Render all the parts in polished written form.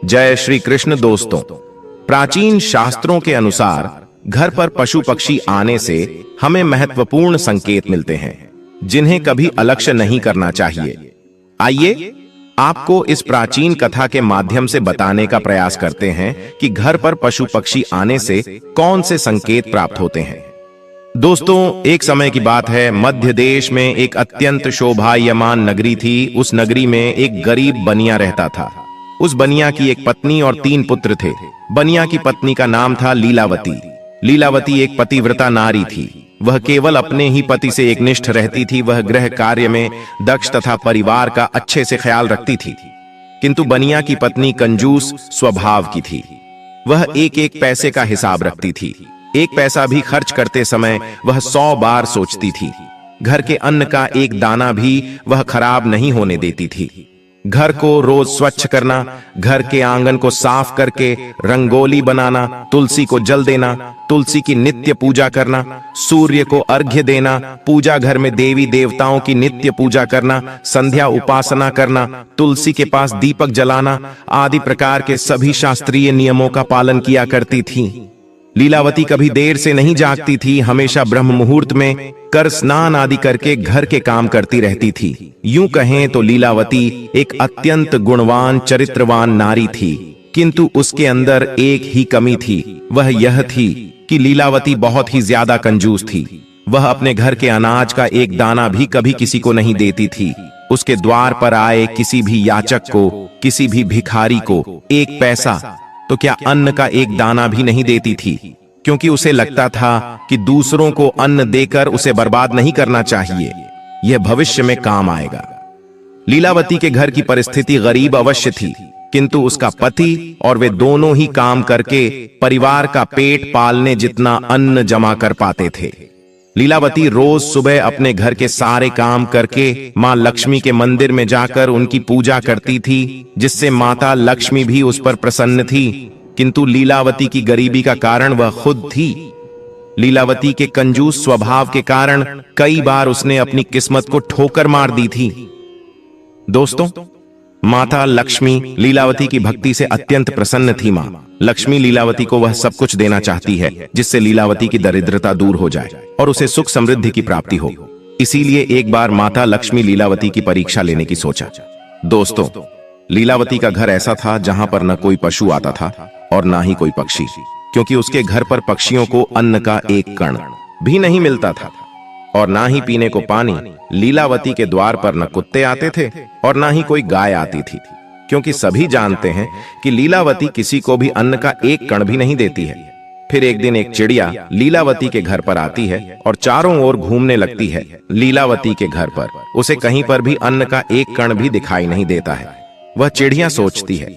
जय श्री कृष्ण। दोस्तों, प्राचीन शास्त्रों के अनुसार घर पर पशु पक्षी आने से हमें महत्वपूर्ण संकेत मिलते हैं जिन्हें कभी अलक्ष्य नहीं करना चाहिए। आइए आपको इस प्राचीन कथा के माध्यम से बताने का प्रयास करते हैं कि घर पर पशु पक्षी आने से कौन से संकेत प्राप्त होते हैं। दोस्तों, एक समय की बात है, मध्य देश में एक अत्यंत शोभायमान नगरी थी। उस नगरी में एक गरीब बनिया रहता था। उस बनिया की एक पत्नी और 3 पुत्र थे। बनिया की पत्नी का नाम था लीलावती। लीलावती एक पतिव्रता नारी थी। वह केवल अपने ही पति से एकनिष्ठ रहती थी। वह गृह कार्य में दक्ष तथा परिवार का अच्छे से ख्याल रखती थी। किंतु बनिया की पत्नी कंजूस स्वभाव की थी। वह एक एक पैसे का हिसाब रखती थी। एक पैसा भी खर्च करते समय वह 100 बार सोचती थी। घर के अन्न का एक दाना भी वह खराब नहीं होने देती थी। घर को रोज स्वच्छ करना, घर के आंगन को साफ करके रंगोली बनाना, तुलसी को जल देना, तुलसी की नित्य पूजा करना, सूर्य को अर्घ्य देना, पूजा घर में देवी देवताओं की नित्य पूजा करना, संध्या उपासना करना, तुलसी के पास दीपक जलाना आदि प्रकार के सभी शास्त्रीय नियमों का पालन किया करती थी। लीलावती कभी देर से नहीं जागती थी। हमेशा ब्रह्म मुहूर्त में कर स्नान आदि करके घर के काम करती रहती थी। यूं कहें तो लीलावती एक अत्यंत गुणवान चरित्रवान नारी थी। किंतु उसके अंदर एक ही कमी थी। वह यह थी कि लीलावती बहुत ही ज्यादा कंजूस थी। वह अपने घर के अनाज का एक दाना भी कभी किसी को नहीं देती थी। उसके द्वार पर आए किसी भी याचक को, किसी भी भिखारी को एक पैसा तो क्या अन्न का एक दाना भी नहीं देती थी, क्योंकि उसे लगता था कि दूसरों को अन्न देकर उसे बर्बाद नहीं करना चाहिए, यह भविष्य में काम आएगा। लीलावती के घर की परिस्थिति गरीब अवश्य थी, किंतु उसका पति और वे दोनों ही काम करके परिवार का पेट पालने जितना अन्न जमा कर पाते थे। लीलावती रोज सुबह अपने घर के सारे काम करके मां लक्ष्मी के मंदिर में जाकर उनकी पूजा करती थी, जिससे माता लक्ष्मी भी उस पर प्रसन्न थी। किंतु लीलावती की गरीबी का कारण वह खुद थी। लीलावती के कंजूस स्वभाव के कारण कई बार उसने अपनी किस्मत को ठोकर मार दी थी। दोस्तों, माता लक्ष्मी लीलावती की भक्ति से अत्यंत प्रसन्न थी। मां लक्ष्मी लीलावती को वह सब कुछ देना चाहती है जिससे लीलावती की दरिद्रता दूर हो जाए और उसे सुख समृद्धि की प्राप्ति हो। इसीलिए एक बार माता लक्ष्मी लीलावती की परीक्षा लेने की सोचा। दोस्तों, लीलावती का घर ऐसा था जहां पर न कोई पशु आता था और ना ही कोई पक्षी, क्योंकि उसके घर पर पक्षियों को अन्न का एक कण भी नहीं मिलता था और ना ही पीने को पानी। लीलावती के द्वार पर न कुत्ते आते थे और ना ही कोई गाय आती थी, क्योंकि सभी जानते हैं कि लीलावती किसी को भी अन्न का एक कण भी नहीं देती है। फिर एक दिन एक चिड़िया लीलावती के घर पर आती है और चारों ओर घूमने लगती है। लीलावती के घर पर उसे कहीं पर भी अन्न का एक कण भी दिखाई नहीं देता है। वह चिड़िया सोचती है,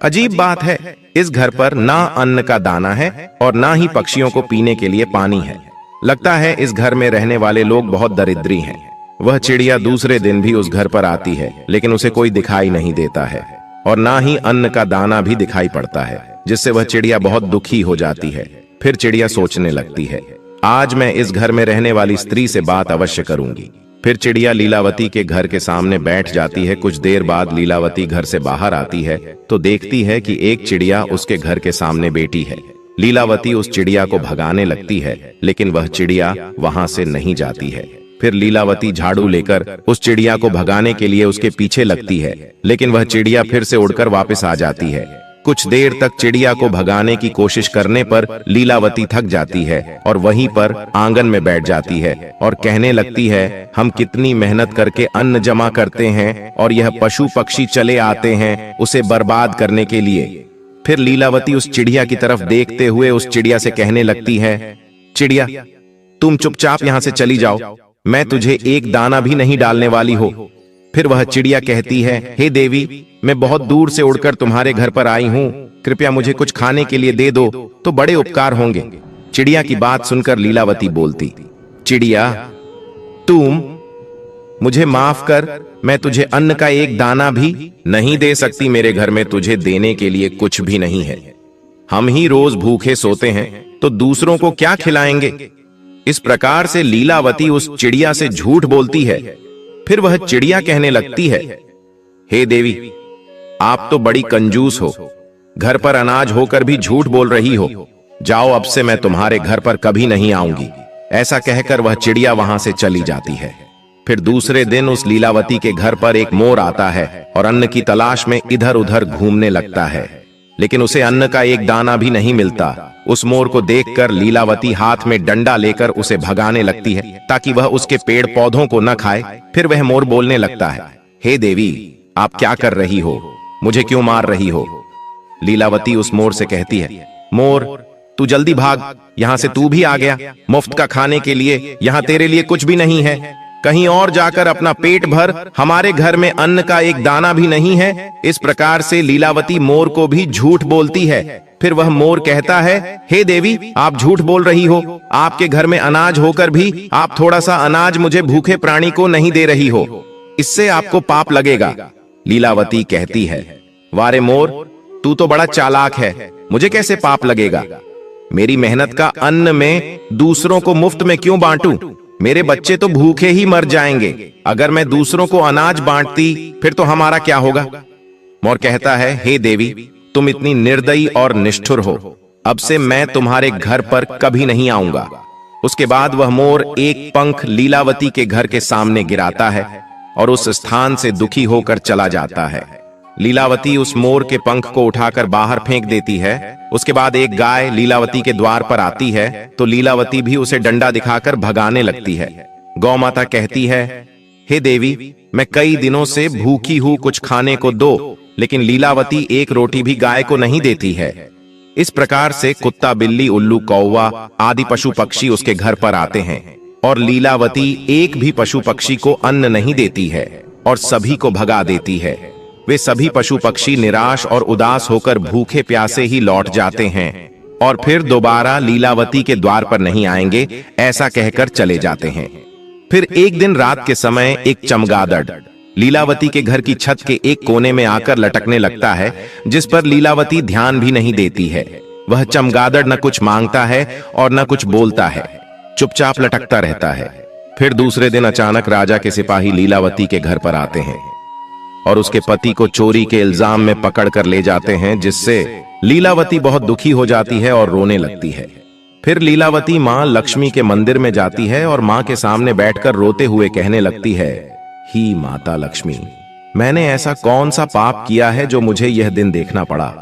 अजीब बात है, इस घर पर ना अन्न का दाना है और ना ही पक्षियों को पीने के लिए पानी है। लगता है इस घर में रहने वाले लोग बहुत दरिद्री हैं। वह चिड़िया दूसरे दिन भी उस घर पर आती है, लेकिन उसे कोई दिखाई नहीं देता है और ना ही अन्न का दाना भी दिखाई पड़ता है, जिससे वह चिड़िया बहुत दुखी हो जाती है। फिर चिड़िया सोचने लगती है, आज मैं इस घर में रहने वाली स्त्री से बात अवश्य करूंगी। फिर चिड़िया लीलावती के घर के सामने बैठ जाती है। कुछ देर बाद लीलावती घर से बाहर आती है तो देखती है कि एक चिड़िया उसके घर के सामने बैठी है। लीलावती उस चिड़िया को भगाने लगती है, लेकिन वह चिड़िया वहां से नहीं जाती है। फिर लीलावती झाड़ू लेकर उस चिड़िया को भगाने के लिए उसके पीछे लगती है, लेकिन वह चिड़िया फिर से उड़कर वापस आ जाती है। कुछ देर तक चिड़िया को भगाने की कोशिश करने पर लीलावती थक जाती है और वहीं पर आंगन में बैठ जाती है और कहने लगती है, हम कितनी मेहनत करके अन्न जमा करते हैं और यह पशु पक्षी चले आते हैं उसे बर्बाद करने के लिए। फिर लीलावती उस चिड़िया की तरफ देखते हुए उस चिड़िया से कहने लगती है, चिड़िया, तुम चुपचाप यहां से चली जाओ, मैं तुझे एक दाना भी नहीं डालने वाली हो। फिर वह चिड़िया कहती है, हे देवी, मैं बहुत दूर से उड़कर तुम्हारे घर पर आई हूं, कृपया मुझे कुछ खाने के लिए दे दो तो बड़े उपकार होंगे। चिड़िया की बात सुनकर लीलावती बोलती, चिड़िया, तुम मुझे माफ कर, मैं तुझे अन्न का एक दाना भी नहीं दे सकती। मेरे घर में तुझे देने के लिए कुछ भी नहीं है। हम ही रोज भूखे सोते हैं तो दूसरों को क्या खिलाएंगे। इस प्रकार से लीलावती उस चिड़िया से झूठ बोलती है। फिर वह चिड़िया कहने लगती है, हे देवी, आप तो बड़ी कंजूस हो, घर पर अनाज होकर भी झूठ बोल रही हो। जाओ, अब से मैं तुम्हारे घर पर कभी नहीं आऊंगी। ऐसा कहकर वह चिड़िया वहां से चली जाती है। फिर दूसरे दिन उस लीलावती के घर पर एक मोर आता है और अन्न की तलाश में इधर उधर घूमने लगता है, लेकिन उसे अन्न का एक दाना भी नहीं मिलता। उस मोर को देखकर लीलावती हाथ में डंडा लेकर उसे भगाने लगती है ताकि वह उसके पेड़ पौधों को न खाए। फिर वह मोर बोलने लगता है, हे देवी, आप क्या कर रही हो? मुझे क्यों मार रही हो? लीलावती उस मोर से कहती है, मोर, तू जल्दी भाग, यहां से तू भी आ गया। मुफ्त का खाने के लिए यहां तेरे लिए कुछ भी नहीं है। कहीं और जाकर अपना पेट भर, हमारे घर में अन्न का एक दाना भी नहीं है। इस प्रकार से लीलावती मोर को भी झूठ बोलती है। फिर वह मोर कहता है, हे देवी, आप झूठ बोल रही हो। आपके घर में अनाज होकर भी आप थोड़ा सा अनाज मुझे भूखे प्राणी को नहीं दे रही हो। इससे आपको पाप लगेगा। लीलावती कहती है, वारे मोर, तू तो बड़ा चालाक है, मुझे कैसे पाप लगेगा? मेरी मेहनत का अन्न में दूसरों को मुफ्त में क्यों बांटूं? मेरे बच्चे तो भूखे ही मर जाएंगे। अगर मैं दूसरों को अनाज बांटती फिर तो हमारा क्या होगा? मोर कहता है, हे देवी, तुम इतनी निर्दयी और निष्ठुर हो। अब से मैं तुम्हारे घर पर कभी नहीं आऊंगा। उसके बाद वह मोर एक पंख लीलावती के घर के सामने गिराता है और उस स्थान से दुखी होकर चला जाता है। लीलावती उस मोर के पंख को उठाकर बाहर फेंक देती है। उसके बाद एक गाय लीलावती के द्वार पर आती है तो लीलावती भी उसे डंडा दिखाकर भगाने लगती है। गौ माता कहती है, हे देवी, मैं कई दिनों से भूखी हूं, कुछ खाने को दो। लेकिन लीलावती एक रोटी भी गाय को नहीं देती है। इस प्रकार से कुत्ता, बिल्ली, उल्लू, कौवा आदि पशु पक्षी उसके घर पर आते हैं और लीलावती एक भी पशु पक्षी को अन्न नहीं देती है और सभी को भगा देती है। वे सभी पशु पक्षी निराश और उदास होकर भूखे प्यासे ही लौट जाते हैं और फिर दोबारा लीलावती के द्वार पर नहीं आएंगे, ऐसा कहकर चले जाते हैं। फिर एक दिन रात के समय एक चमगादड़ लीलावती के घर की छत के एक कोने में आकर लटकने लगता है, जिस पर लीलावती ध्यान भी नहीं देती है। वह चमगादड़ न कुछ मांगता है और न कुछ बोलता है, चुपचाप लटकता रहता है। फिर दूसरे दिन अचानक राजा के सिपाही लीलावती के घर पर आते हैं और उसके पति को चोरी के इल्जाम में पकड़ कर ले जाते हैं, जिससे लीलावती बहुत दुखी हो जाती है और रोने लगती है। फिर लीलावती मां लक्ष्मी के मंदिर में जाती है और मां के सामने बैठकर रोते हुए कहने लगती है, ही माता लक्ष्मी, मैंने ऐसा कौन सा पाप किया है जो मुझे यह दिन देखना पड़ा?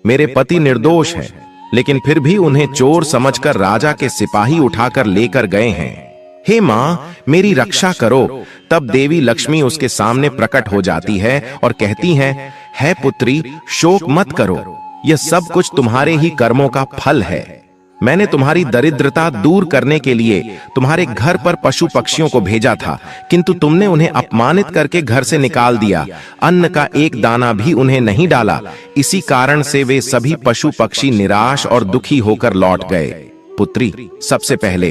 मेरे पति निर्दोष हैं, लेकिन फिर भी उन्हें चोर समझकर राजा के सिपाही उठाकर लेकर गए हैं। हे मां, मेरी रक्षा करो। तब देवी लक्ष्मी उसके सामने प्रकट हो जाती है और कहती हैं, है पुत्री, शोक मत करो, यह सब कुछ तुम्हारे ही कर्मों का फल है। मैंने तुम्हारी दरिद्रता दूर करने के लिए तुम्हारे घर पर पशु पक्षियों को भेजा था, किंतु तुमने उन्हें अपमानित करके घर से निकाल दिया। अन्न का एक दाना भी उन्हें नहीं डाला। इसी कारण से वे सभी पशु पक्षी निराश और दुखी होकर लौट गए। पुत्री, सबसे पहले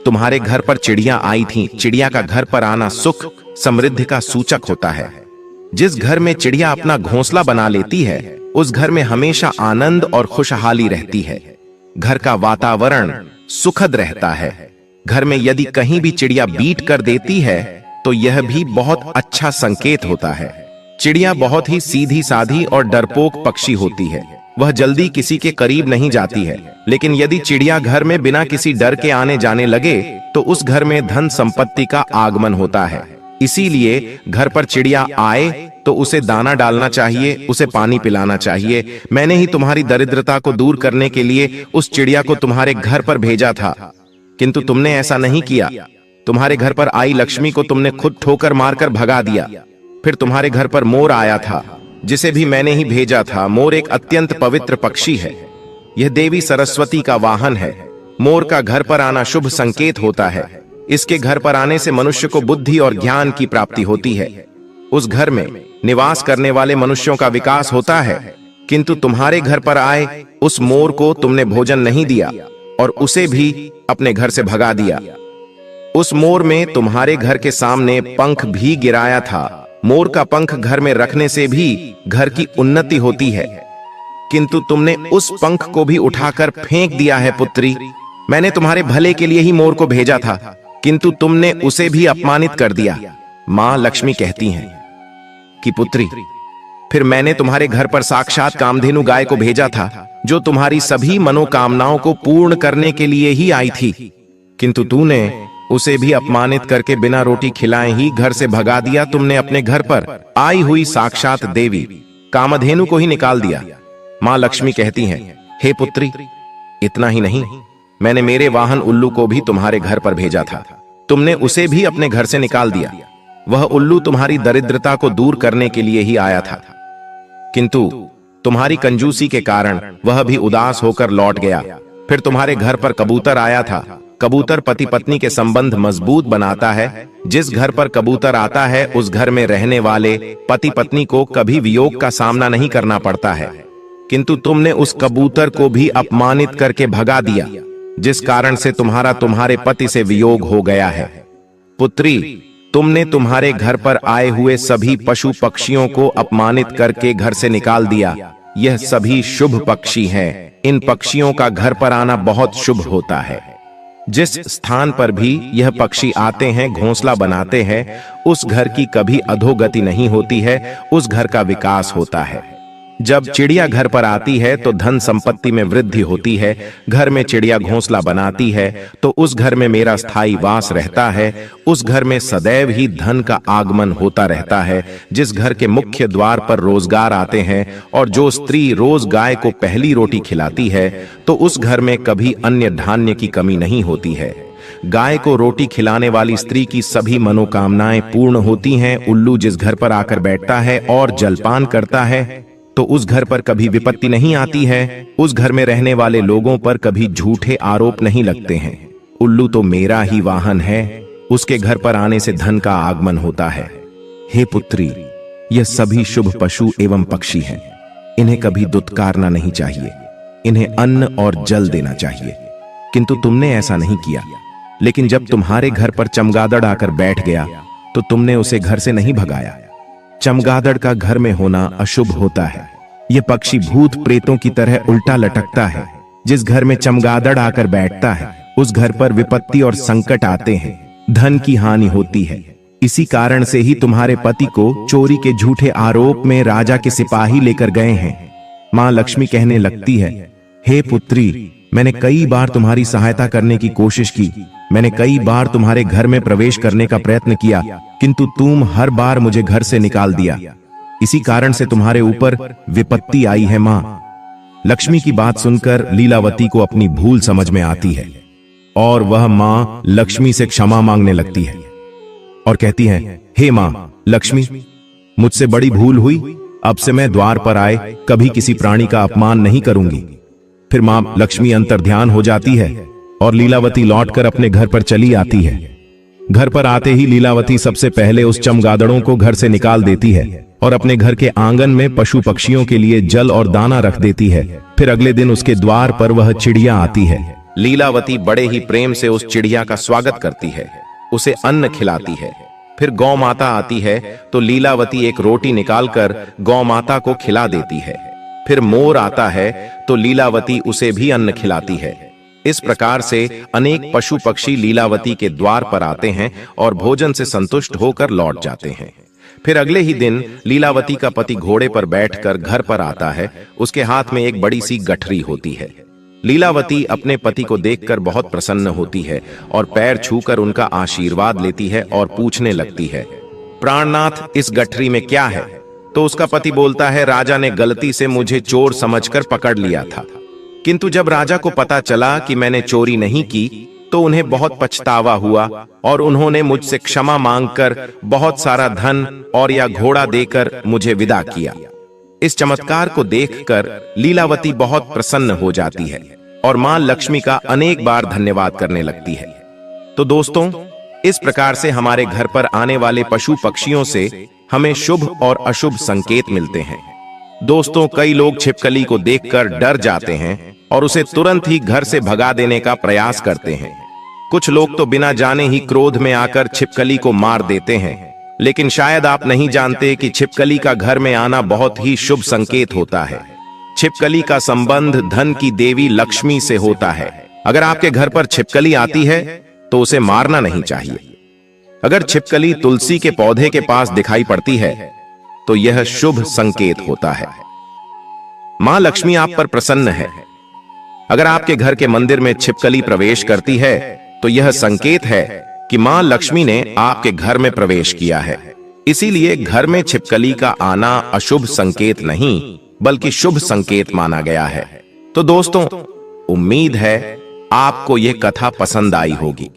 तुम्हारे घर पर चिड़िया आई थीं। चिड़िया का घर पर आना सुख समृद्धि का सूचक होता है। जिस घर में चिड़िया अपना घोंसला बना लेती है, उस घर में हमेशा आनंद और खुशहाली रहती है। घर का वातावरण सुखद रहता है। घर में यदि कहीं भी चिड़िया बीट कर देती है तो यह भी बहुत अच्छा संकेत होता है। चिड़िया बहुत ही सीधी साधी और डरपोक पक्षी होती है। वह जल्दी किसी के करीब नहीं जाती है, लेकिन यदि चिड़िया घर में बिना किसी डर के आने जाने लगे तो उस घर में धन संपत्ति का आगमन होता है। इसीलिए घर पर चिड़िया आए तो उसे दाना डालना चाहिए, उसे पानी पिलाना चाहिए। मैंने ही तुम्हारी दरिद्रता को दूर करने के लिए उस चिड़िया को तुम्हारे घर पर भेजा था, किंतु तुमने ऐसा नहीं किया। तुम्हारे घर पर आई लक्ष्मी को तुमने खुद ठोकर मारकर भगा दिया। फिर तुम्हारे घर पर मोर आया था, जिसे भी मैंने ही भेजा था। मोर एक अत्यंत पवित्र पक्षी है। यह देवी सरस्वती का वाहन है। मोर का घर पर आना शुभ संकेत होता है। इसके घर पर आने से मनुष्य को बुद्धि और ज्ञान की प्राप्ति होती है। उस घर में निवास करने वाले मनुष्यों का विकास होता है। किंतु तुम्हारे घर पर आए उस मोर को तुमने भोजन नहीं दिया और उसे भी अपने घर से भगा दिया। उस मोर में तुम्हारे घर के सामने पंख भी गिराया था। मोर का पंख घर में रखने से भी घर की उन्नति होती है, किंतु तुमने उस पंख को भी उठाकर फेंक दिया है। पुत्री, मैंने तुम्हारे भले के लिए ही मोर को भेजा था, किंतु तुमने उसे भी अपमानित कर दिया। मां लक्ष्मी कहती हैं कि पुत्री, फिर मैंने तुम्हारे घर पर साक्षात कामधेनु गाय को भेजा था, जो तुम्हारी सभी मनोकामनाओं को पूर्ण करने के लिए ही आई थी, किंतु तूने उसे भी अपमानित करके बिना रोटी खिलाए ही घर से भगा दिया। तुमने अपने घर पर आई हुई साक्षात देवी कामधेनु को ही निकाल दिया। मां लक्ष्मी कहती हैं, हे पुत्री, इतना ही नहीं, मैंने मेरे वाहन उल्लू को भी तुम्हारे घर पर भेजा था, तुमने उसे भी अपने घर से निकाल दिया। वह उल्लू तुम्हारी दरिद्रता को दूर करने के लिए ही आया था, किंतु तुम्हारी कंजूसी के कारण वह भी उदास होकर लौट गया। फिर तुम्हारे घर पर कबूतर आया था। कबूतर पति पत्नी के संबंध मजबूत बनाता है। जिस घर पर कबूतर आता है उस घर में रहने वाले पति पत्नी को कभी वियोग का सामना नहीं करना पड़ता है, किंतु तुमने उस कबूतर को भी अपमानित करके भगा दिया, जिस कारण से तुम्हारे पति से वियोग हो गया है। पुत्री, तुमने तुम्हारे घर पर आए हुए सभी पशु पक्षियों को अपमानित करके घर से निकाल दिया। यह सभी शुभ पक्षी हैं। इन पक्षियों का घर पर आना बहुत शुभ होता है। जिस स्थान पर भी यह पक्षी आते हैं, घोंसला बनाते हैं, उस घर की कभी अधोगति नहीं होती है, उस घर का विकास होता है। जब चिड़िया घर पर आती है तो धन संपत्ति में वृद्धि होती है। घर में चिड़िया घोंसला बनाती है तो उस घर में मेरा स्थायी वास रहता है। उस घर में सदैव ही धन का आगमन होता रहता है। जिस घर के मुख्य द्वार पर रोजगार आते हैं और जो स्त्री रोज गाय को पहली रोटी खिलाती है, तो उस घर में कभी अन्य धान्य की कमी नहीं होती है। गाय को रोटी खिलाने वाली स्त्री की सभी मनोकामनाएं पूर्ण होती हैं। उल्लू जिस घर पर आकर बैठता है और जलपान करता है, तो उस घर पर कभी विपत्ति नहीं आती है। उस घर में रहने वाले लोगों पर कभी झूठे आरोप नहीं लगते हैं। उल्लू तो मेरा ही वाहन है, उसके घर पर आने से धन का आगमन होता है। हे पुत्री, यह सभी शुभ पशु एवं पक्षी हैं। इन्हें कभी दुत्कारना नहीं चाहिए, इन्हें अन्न और जल देना चाहिए, किंतु तुमने ऐसा नहीं किया। लेकिन जब तुम्हारे घर पर चमगादड़ आकर बैठ गया तो तुमने उसे घर से नहीं भगाया। चमगादड़ का घर में होना अशुभ होता है। यह पक्षी भूत प्रेतों की तरह उल्टा लटकता है। जिस घर में चमगादड़ आकर बैठता है उस घर पर विपत्ति और संकट आते हैं, धन की हानि होती है। इसी कारण से ही तुम्हारे पति को चोरी के झूठे आरोप में राजा के सिपाही लेकर गए हैं। मां लक्ष्मी कहने लगती है, हे पुत्री, मैंने कई बार तुम्हारी सहायता करने की कोशिश की। मैंने कई बार तुम्हारे घर में प्रवेश करने का प्रयत्न किया, किंतु तुम हर बार मुझे घर से निकाल दिया। इसी कारण से तुम्हारे ऊपर विपत्ति आई है। मां लक्ष्मी की बात सुनकर लीलावती को अपनी भूल समझ में आती है और वह मां लक्ष्मी से क्षमा मांगने लगती है और कहती है, हे मां लक्ष्मी, मुझसे बड़ी भूल हुई। अब से मैं द्वार पर आए कभी किसी प्राणी का अपमान नहीं करूंगी। फिर मां लक्ष्मी अंतर्ध्यान हो जाती है और लीलावती लौटकर अपने घर पर चली आती है। घर पर आते ही लीलावती सबसे पहले उस चमगादड़ों को घर से निकाल देती है और अपने घर के आंगन में पशु पक्षियों के लिए जल और दाना रख देती है। फिर अगले दिन उसके द्वार पर वह चिड़िया आती है। लीलावती बड़े ही प्रेम से उस चिड़िया का स्वागत करती है, उसे अन्न खिलाती है। फिर गौ माता आती है तो लीलावती एक रोटी निकालकर गौ माता को खिला देती है। फिर मोर आता है तो लीलावती उसे भी अन्न खिलाती है। इस प्रकार से अनेक पशु पक्षी लीलावती के द्वार पर आते हैं और भोजन से संतुष्ट होकर लौट जाते हैं। फिर अगले ही दिन लीलावती का पति घोड़े पर बैठकर घर पर आता है। उसके हाथ में एक बड़ी सी गठरी होती है। लीलावती अपने पति को देखकर बहुत प्रसन्न होती है और पैर छूकर उनका आशीर्वाद लेती है और पूछने लगती है, प्राणनाथ, इस गठरी में क्या है? तो उसका पति बोलता है, राजा ने गलती से मुझे चोर समझकर पकड़ लिया था, किंतु जब राजा को पता चला कि मैंने चोरी नहीं की तो उन्हें बहुत पछतावा हुआ और उन्होंने मुझसे क्षमा मांगकर बहुत सारा धन और या घोड़ा देकर मुझे विदा किया। इस चमत्कार को देखकर लीलावती बहुत प्रसन्न हो जाती है और मां लक्ष्मी का अनेक बार धन्यवाद करने लगती है। तो दोस्तों, इस प्रकार से हमारे घर पर आने वाले पशु पक्षियों से हमें शुभ और अशुभ संकेत मिलते हैं। दोस्तों, कई लोग छिपकली को देखकर डर जाते हैं और उसे तुरंत ही घर से भगा देने का प्रयास करते हैं। कुछ लोग तो बिना जाने ही क्रोध में आकर छिपकली को मार देते हैं, लेकिन शायद आप नहीं जानते कि छिपकली का घर में आना बहुत ही शुभ संकेत होता है। छिपकली का संबंध धन की देवी लक्ष्मी से होता है। अगर आपके घर पर छिपकली आती है तो उसे मारना नहीं चाहिए। अगर छिपकली तुलसी के पौधे के पास दिखाई पड़ती है तो यह शुभ संकेत होता है। मां लक्ष्मी आप पर प्रसन्न है। अगर आपके घर के मंदिर में छिपकली प्रवेश करती है तो यह संकेत है कि मां लक्ष्मी ने आपके घर में प्रवेश किया है। इसीलिए घर में छिपकली का आना अशुभ संकेत नहीं बल्कि शुभ संकेत माना गया है। तो दोस्तों, उम्मीद है आपको यह कथा पसंद आई होगी।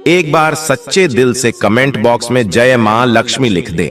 एक बार सच्चे दिल से कमेंट बॉक्स में जय मां लक्ष्मी लिख दें।